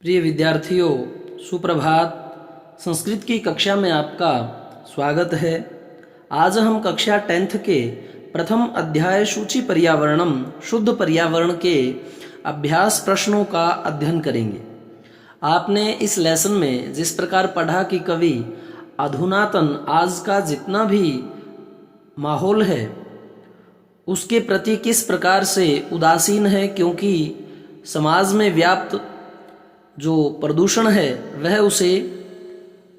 प्रिय विद्यार्थियों, सुप्रभात। संस्कृत की कक्षा में आपका स्वागत है। आज हम कक्षा 10th के प्रथम अध्याय सूची पर्यावरणम शुद्ध पर्यावरण के अभ्यास प्रश्नों का अध्ययन करेंगे। आपने इस लेसन में जिस प्रकार पढ़ा कि कवि अधुनातन आज का जितना भी माहौल है उसके प्रति किस प्रकार से उदासीन है, क्योंकि समाज में व्याप्त जो प्रदूषण है वह उसे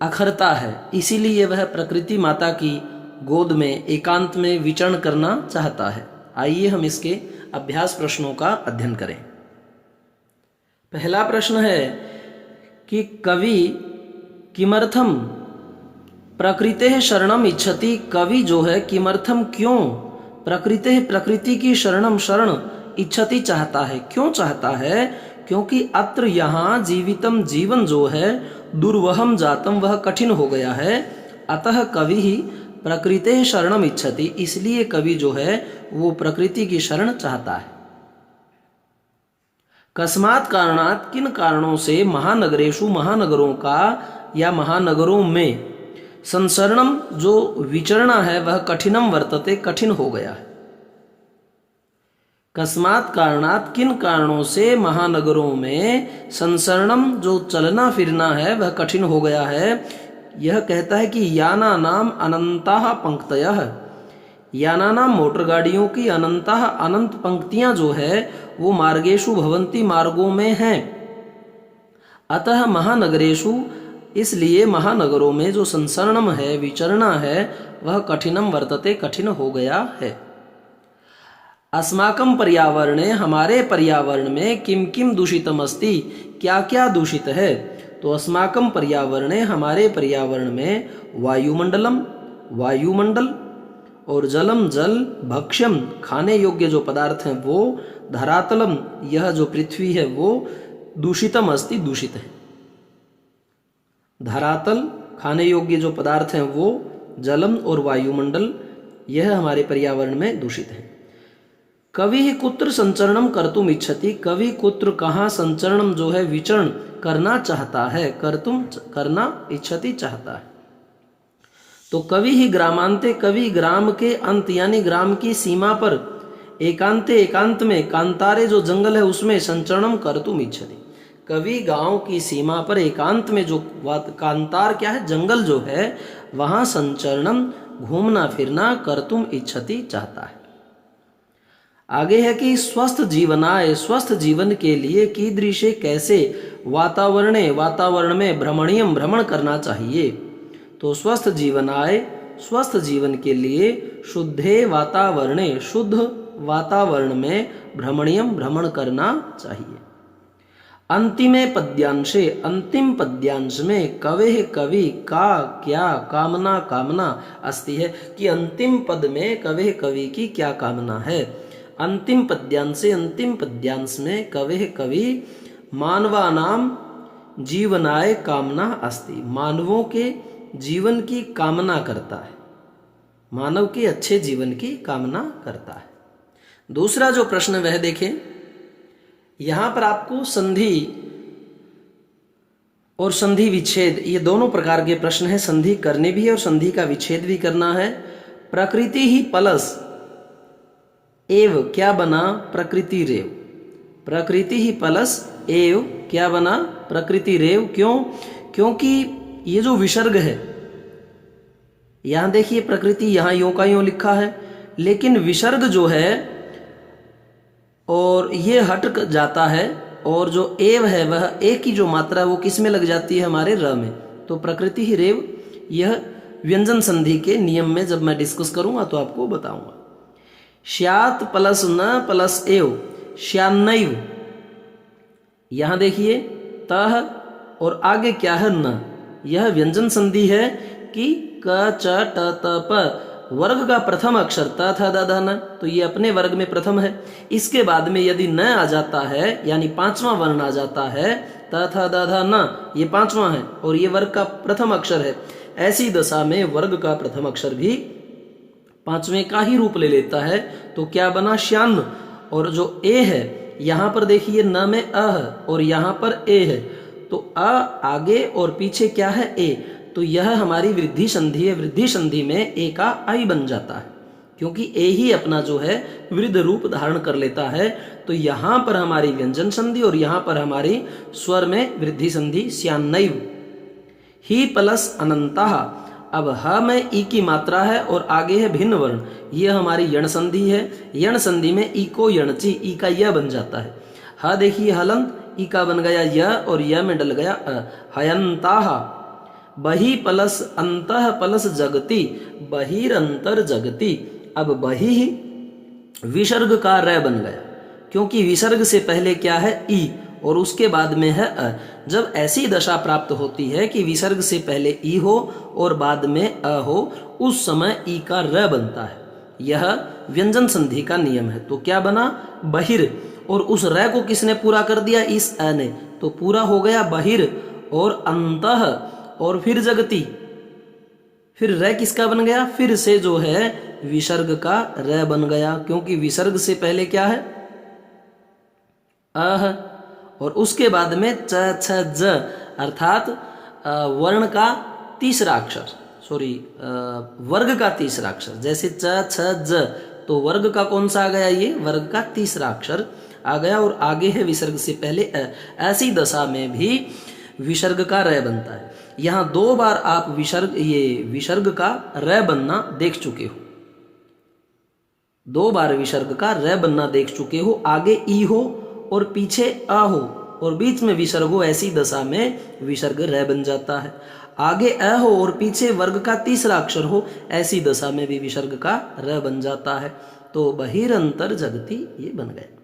अखरता है। इसीलिए वह प्रकृति माता की गोद में एकांत में विचरण करना चाहता है। आइए हम इसके अभ्यास प्रश्नों का अध्ययन करें। पहला प्रश्न है कि कवि किमर्थम प्रकृतेः शरणम इच्छति। कवि जो है किमर्थम क्यों प्रकृतेः प्रकृति की शरणम शरण इच्छति चाहता है। क्यों चाहता है? क्योंकि अत्र यहाँ जीवितम जीवन जो है दुर्वहम जातम वह कठिन हो गया है। अतः कवि ही प्रकृतेः शरणम इच्छति, इसलिए कवि जो है वो प्रकृति की शरण चाहता है। कस्मात् कारणात्, किन कारणों से महानगरेषु महानगरों का या महानगरों में संसरणम जो विचरना है वह कठिनम वर्तते कठिन हो गया है। कस्मात् कारणात्, किन कारणों से महानगरों में संसरणम जो चलना फिरना है वह कठिन हो गया है। यह कहता है कि याना नाम अनंताः पंक्तयः, याना नाम मोटर गाड़ियों की अनंताः अनंत पंक्तियां जो है वो मार्गेषु भवंती मार्गों में हैं। अतः महानगरेषु, इसलिए महानगरों में जो संसरणम है विचरना है वह कठिनम वर्तते कठिन हो गया है। अस्माकं पर्यावरणे, हमारे पर्यावरण में किम किम दूषितम अस्ति, क्या क्या दूषित है। तो अस्माकं पर्यावरणे, हमारे पर्यावरण में वायुमंडलम वायुमंडल और जलम जल, भक्ष्यम खाने योग्य जो पदार्थ हैं वो, धरातलम यह जो पृथ्वी है वो दूषितम अस्ति दूषित है। धरातल खाने योग्य जो पदार्थ हैं वो, जलम और वायुमंडल यह हमारे पर्यावरण में दूषित है। कवि कुत्र संचरणम कर्तुम इच्छति, कवि कुत्र कहाँ संचरणम जो है विचरण करना चाहता है, कर्तुम करना इच्छति चाहता है। तो कवि ही ग्रामांते, कवि ग्राम के अंत यानी ग्राम की सीमा पर, एकांते एकांत में, कांतारे जो जंगल है उसमें संचरणम कर्तुम इच्छति। कवि गांव की सीमा पर एकांत में जो कांतार क्या है जंगल जो है वहां संचरणम घूमना फिरना कर्तुम इच्छति चाहता है। आगे है कि स्वस्थ जीवनाय, स्वस्थ जीवन के लिए कीदृशे कैसे, वातावरणे वातावरण में, भ्रमणीयम भ्रमण करना चाहिए। तो स्वस्थ जीवनाय स्वस्थ जीवन के लिए, शुद्धे वातावरणे शुद्ध वातावरण में, भ्रमणीयम भ्रमण करना चाहिए। अंतिमे पद्यांशे, अंतिम पद्यांश में कवेः कवि का क्या कामना कामना अस्ति है कि अंतिम पद में कवेः कवि की क्या कामना है। अंतिम पद्यांशे, अंतिम पद्यांश में कवेः कवि मानवानाम जीवनाय कामना अस्ति, मानवों के जीवन की कामना करता है, मानव के अच्छे जीवन की कामना करता है। दूसरा जो प्रश्न वह देखें, यहां पर आपको संधि और संधि विच्छेद ये दोनों प्रकार के प्रश्न हैं। संधि करने भी है और संधि का विच्छेद भी करना है। प्रकृति ही प्लस एव क्या बना प्रकृति रेव, प्रकृति ही प्लस एव क्या बना प्रकृति रेव। क्यों? क्योंकि ये जो विसर्ग है यहां देखिए प्रकृति यहां यों का यों लिखा है, लेकिन विसर्ग जो है और ये हट जाता है और जो एव है वह ए की जो मात्रा है वो किस में लग जाती है हमारे र में। तो प्रकृति ही रेव यह व्यंजन संधि के नियम में जब मैं डिस्कस करूंगा तो आपको बताऊंगा। श्यात प्लस न प्लस एव श्यान्नैव, यहां देखिए तह और आगे क्या है न, यह व्यंजन संधि है कि क च ट त प वर्ग का प्रथम अक्षर त थ द ध न, तो ये अपने वर्ग में प्रथम है। इसके बाद में यदि न आ जाता है यानी पांचवा वर्ण आ जाता है त थ द ध न, ये पांचवा है और ये वर्ग का प्रथम अक्षर है। ऐसी दशा में वर्ग का प्रथम अक्षर भी पांचवें का ही रूप ले लेता है। तो क्या बना श्यान, और जो ए है यहाँ पर देखिए न में अ है और यहाँ पर ए है, तो अ आगे और पीछे क्या है, ए, तो यह हमारी वृद्धि संधि है। वृद्धि संधि में ए का आई बन जाता है, क्योंकि ए ही अपना जो है वृद्ध रूप धारण कर लेता है। तो यहाँ पर हमारी व्यंजन संधि और यहाँ पर हमारी स्वर में वृद्धि संधि स्यान्नैव। ही प्लस अनंतः, अब ह में ई की मात्रा है और आगे है भिन्न वर्ण, यह हमारी यण संधि है। यण संधि में ई को यणची, ई का य बन जाता है। ह देखिए हलंत, ई का बन गया य और य में डल गया अ, हयंताः। बहि प्लस अंतः प्लस जगति, बहिरंतर जगति। अब बहि विसर्ग का र बन गया, क्योंकि विसर्ग से पहले क्या है, ई और उसके बाद में है अ। जब ऐसी दशा प्राप्त होती है कि विसर्ग से पहले ई हो और बाद में अ हो, उस समय ई का र बनता है। यह व्यंजन संधि का नियम है। तो क्या बना, बहिर, और उस र को किसने पूरा कर दिया, इस अ ने, तो पूरा हो गया बहिर और अंतः और फिर जगति। फिर र किसका बन गया, फिर से जो है विसर्ग का र बन गया, क्योंकि विसर्ग से पहले क्या है, अ है, और उसके बाद में च छ ज, अर्थात वर्ण का तीसरा अक्षर, सॉरी वर्ग का तीसरा अक्षर। जैसे च छ ज, तो वर्ग का कौन सा आ गया, ये वर्ग का तीसरा अक्षर आ गया और आगे है विसर्ग से पहले अ। ऐसी दशा में भी विसर्ग का र बनता है। यहाँ 2 बार आप विसर्ग का र बनना देख चुके हो, 2 बार विसर्ग का र बनना देख चुके हो। आगे ई हो और पीछे अ हो और बीच में विसर्ग हो, ऐसी दशा में विसर्ग र बन जाता है। आगे अ हो और पीछे वर्ग का तीसरा अक्षर हो, ऐसी दशा में भी विसर्ग का र बन जाता है। तो बहिरंतर जगति ये बन गया।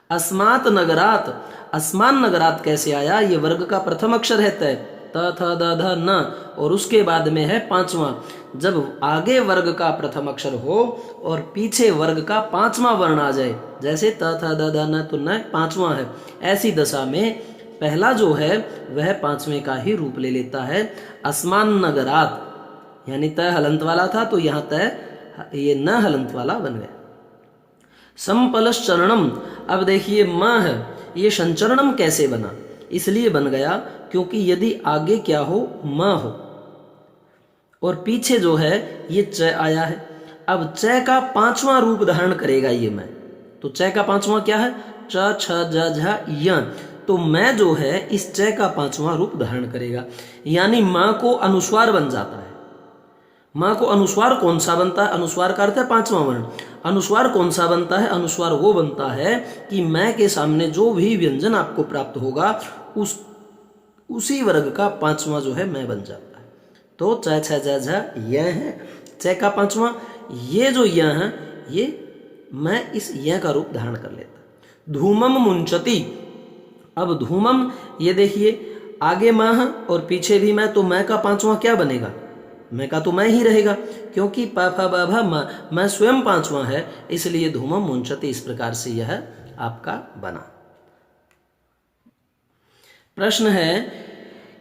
अस्मात् नगरात, अस्मान नगरात कैसे आया, ये वर्ग का प्रथम अक्षर है तय, त थ द ध न, और उसके बाद में है पांचवा। जब आगे वर्ग का प्रथम अक्षर हो और पीछे वर्ग का पांचवा वर्ण आ जाए, जैसे त थ द ध न, तो न पांचवा है, ऐसी दशा में पहला जो है वह पांचवें का ही रूप ले लेता है। अस्मान नगरात, यानी त हलंत वाला था तो यहाँ त ये न हलंत वाला बन गया। समपलश चरणम, अब देखिए म है, ये संचरणम कैसे बना, इसलिए बन गया क्योंकि यदि आगे क्या हो, म हो और पीछे जो है ये च आया है। अब च का पांचवा रूप धारण करेगा ये मैं, तो च का पांचवा क्या है, च छ ज झ य, तो मैं जो है इस च का पांचवा रूप धारण करेगा, यानी मां को अनुस्वार बन जाता है। मां को अनुस्वार कौन सा बनता है, अनुस्वार का अर्थ है पांचवा वर्ण। अनुस्वार कौन सा बनता है, अनुस्वार वो बनता है कि मैं के सामने जो भी व्यंजन आपको प्राप्त होगा उसी वर्ग का पांचवा जो है मैं बन जाता है। तो च छ ज झ य है, च का पांचवा, ये जो य है ये मैं इस य का रूप धारण कर लेता। धूमम मुंचती, अब धूमम, ये देखिए आगे मैं है और पीछे भी मैं, तो मैं का पांचवा क्या बनेगा, मैं का तो मैं ही रहेगा, क्योंकि प फ ब भ म, मैं स्वयं पांचवा है, इसलिए धूमम मुंचती, इस प्रकार से यह आपका बना। प्रश्न है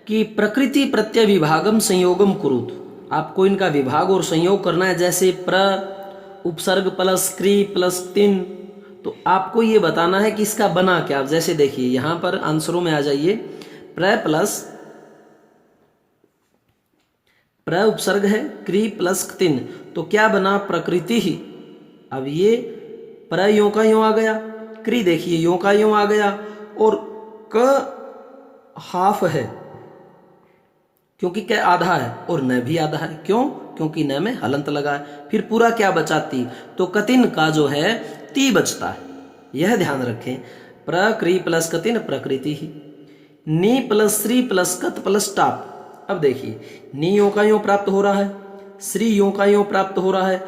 कि प्रकृति प्रत्यय विभागम संयोगम कुरुत, आपको इनका विभाग और संयोग करना है। जैसे प्र उपसर्ग प्लस क्री प्लस तिन, तो आपको ये बताना है कि इसका बना क्या। जैसे देखिए यहां पर आंसरों में आ जाइए, प्र प्लस प्र उपसर्ग है, क्री प्लस तिन, तो क्या बना, प्रकृति ही। अब ये प्र यों का यों आ गया, क्री देखिए यों का यों आ गया, और क हाफ है क्योंकि क आधा है और न भी आधा है, क्यों, क्योंकि न में हलंत लगा है। फिर पूरा क्या बचा, ती, तो कतिन का जो है ती बचता है, यह ध्यान रखें। प्र क्री प्लस कतिन प्रकृति ही, नी प्लस श्री प्लस कत प्लस टाप। अब देखिए नी यों का यों प्राप्त हो रहा है, श्री यों का यों प्राप्त हो रहा है,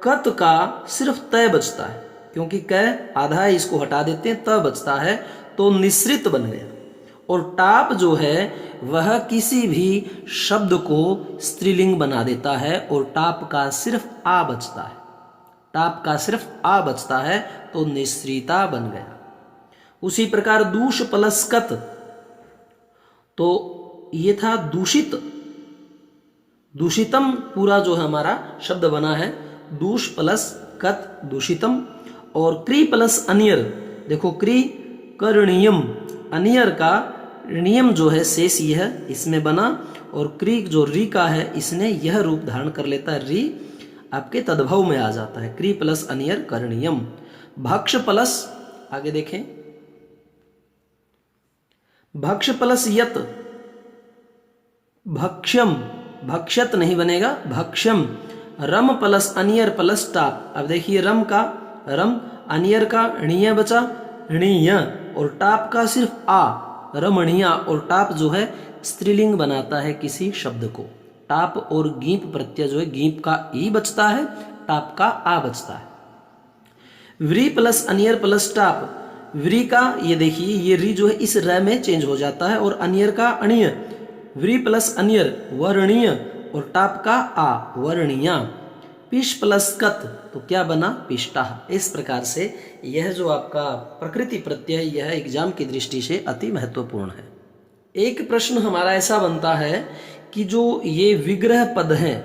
कत का सिर्फ तय बचता है, क्योंकि क आधा है, इसको हटा देते हैं, त बचता है, तो निश्रित बन गया। और टाप जो है वह किसी भी शब्द को स्त्रीलिंग बना देता है, और टाप का सिर्फ आ बचता है, टाप का सिर्फ आ बचता है, तो निश्रिता बन गया। उसी प्रकार दूष प्लस कत, तो ये था दूषित, दूषितम पूरा जो है हमारा शब्द बना है, दूष प्लस कत दूषितम। और क्री प्लस अनियर, देखो क्री करणीयम, अनियर का नियम जो है शेष यह इसमें बना, और क्री जो री का है इसने यह रूप धारण कर लेता है, री आपके तद्भव में आ जाता है, क्री प्लस अनियर करणीयम। भक्ष प्लस आगे देखें, भक्ष प्लस यत, भक्ष्यम, भक्ष्यत नहीं बनेगा, भक्ष्यम। रम प्लस अनियर प्लस टाप। अब देखिए रम का रम, अनियर का णीय बचा, णीय, और टाप का सिर्फ आ, रमणीया। और टाप जो है स्त्रीलिंग बनाता है किसी शब्द को। टाप और गीप प्रत्यय जो है, गीप का ई बचता है, टाप का आ बचता है। व्री प्लस अनियर प्लस टाप। व्री का ये देखिए ये री जो है इस र में चेंज हो जाता है, और अनियर का अणीय, व्री प्लस अनियर वर्णीय, और टाप का आ वर्णीया। पिश प्लस कत तो क्या बना, पिष्टा। इस प्रकार से यह जो आपका प्रकृति प्रत्यय यह एग्जाम की दृष्टि से अति महत्वपूर्ण है। एक प्रश्न हमारा ऐसा बनता है कि जो ये विग्रह पद हैं,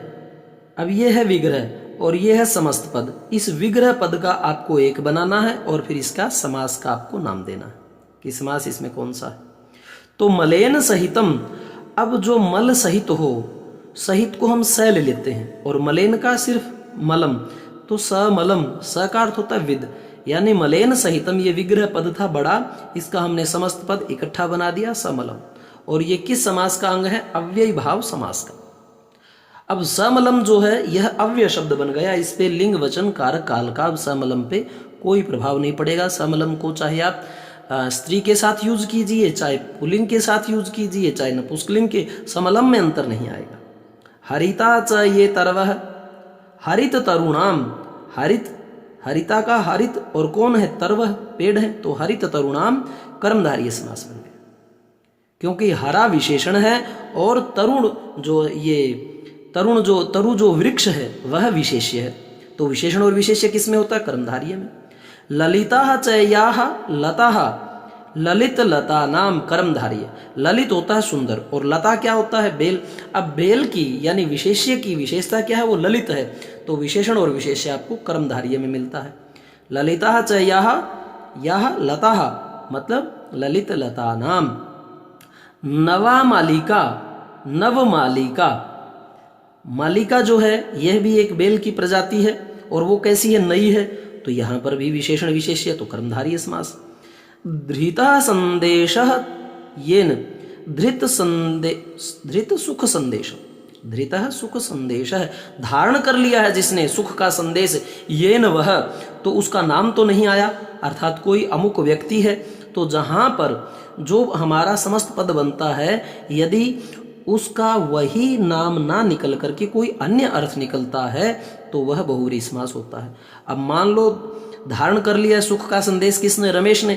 अब ये है विग्रह और ये है समस्त पद, इस विग्रह पद का आपको एक बनाना है और फिर इसका समास का आपको नाम देना है कि समास इसमें कौन सा है। तो मलेन सहितम, अब जो मल सहित हो, सहित को हम स ले लेते हैं और मलेन का सिर्फ मलम, तो समलम, स का अर्थ होता है विद, यानी मलेन सहितम ये विग्रह पद था बड़ा, इसका हमने समस्त पद इकट्ठा बना दिया समलम। और ये किस समास का अंग है, अव्ययी भाव समास का। अब समलम जो है यह अव्यय शब्द बन गया, इस पे लिंग वचन कारक काल का समलम पे कोई प्रभाव नहीं पड़ेगा। समलम को चाहे आप स्त्री के साथ यूज कीजिए, चाहे पुल्लिंग के साथ यूज कीजिए, चाहे नपुंसकलिंग के, समलम में अंतर नहीं आएगा। हरिता च ये तरवह, हरित तरुणाम, हरित, हरिता का हरित, और कौन है, तरवह पेड़ है, तो हरित तरुणाम कर्मधारय समास बन गया, क्योंकि हरा विशेषण है और तरुण जो ये तरुण जो तरु जो वृक्ष है वह विशेष्य है, तो विशेषण और विशेष्य किसमें होता है, कर्मधारय में। ललिता चयाह लता, ललित लता नाम कर्मधारय, ललित होता है सुंदर और लता क्या होता है, बेल। अब बेल की यानी विशेष्य की विशेषता क्या है, वो ललित है, तो विशेषण और विशेष्य आपको कर्मधारय में मिलता है। ललिता चयाह यह लता मतलब ललित लता नाम। नवा मालिका, नव मालिका, मालिका जो है यह भी एक बेल की प्रजाति है और वो कैसी है, नई है, तो यहां पर भी विशेषण विशेष्य तो कर्मधारय समास। धृता संदेशः येन, धृत धृत सुख संदेश, धृतः सुख संदेश है, धारण कर लिया है जिसने सुख का संदेश, येन वह, तो उसका नाम तो नहीं आया, अर्थात कोई अमुक व्यक्ति है। तो जहां पर जो हमारा समस्त पद बनता है, यदि उसका वही नाम ना निकल करके कोई अन्य अर्थ निकलता है तो वह बहुव्रीहि समास होता है। अब मान लो धारण कर लिया सुख का संदेश किसने, रमेश ने,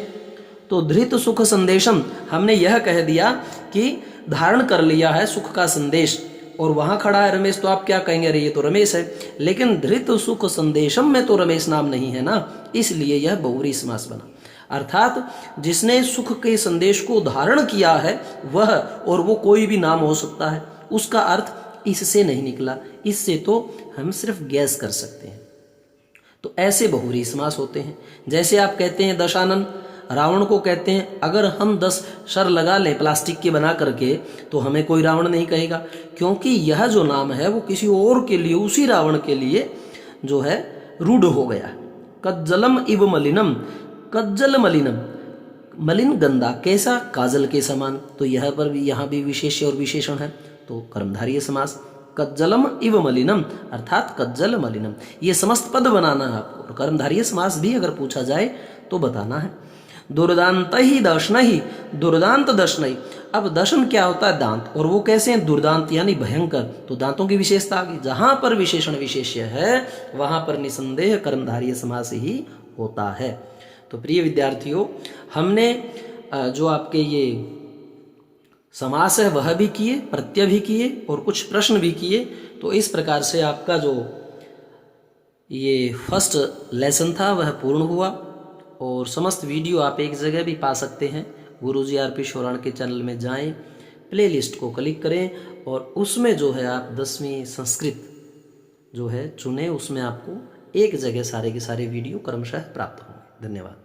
तो धृत सुख संदेशम, हमने यह कह दिया कि धारण कर लिया है सुख का संदेश, और वहां खड़ा है रमेश, तो आप क्या कहेंगे, अरे ये तो रमेश है, लेकिन धृत सुख संदेशम में तो रमेश नाम नहीं है ना, इसलिए यह बहुव्रीहि समास बना। अर्थात जिसने सुख के संदेश को धारण किया है वह, और वो कोई भी नाम हो सकता है, उसका अर्थ इससे नहीं निकला, इससे तो हम सिर्फ गैस कर सकते हैं। तो ऐसे बहुव्रीहि समास होते हैं। जैसे आप कहते हैं दशानन, रावण को कहते हैं, अगर हम 10 सर लगा लें प्लास्टिक के बना करके तो हमें कोई रावण नहीं कहेगा, क्योंकि यह जो नाम है वो किसी और के लिए, उसी रावण के लिए जो है रूढ़ हो गया। कज्जलम इव मलिनम, कज्जल मलिनम, मलिन गंदा, कैसा, काजल के समान, तो यह पर भी यहाँ भी विशेष्य और विशेषण है, तो कर्मधारय समास। कज्जलम इव मलिनम अर्थात कज्जल मलिनम, ये समस्त पद बनाना है आपको, और कर्मधारय समास भी अगर पूछा जाए तो बताना है। दुर्दांत ही दर्शन ही, दुर्दांत दर्शन ही, अब दर्शन क्या होता है, दांत, और वो कैसे हैं, दुर्दांत यानी भयंकर, तो दांतों की विशेषता आ गई। जहां पर विशेषण विशेष्य है वहां पर निसंदेह कर्मधारय समास ही होता है। तो प्रिय विद्यार्थियों, हमने जो आपके ये समास है वह भी किए, प्रत्यय भी किए और कुछ प्रश्न भी किए। तो इस प्रकार से आपका जो ये फर्स्ट लेसन था वह पूर्ण हुआ, और समस्त वीडियो आप एक जगह भी पा सकते हैं। गुरुजी आर.पी. शोराण के चैनल में जाएं, प्लेलिस्ट को क्लिक करें और उसमें जो है आप 10वीं संस्कृत जो है चुनें, उसमें आपको एक जगह सारे के सारे वीडियो क्रमशः प्राप्त होंगे। धन्यवाद।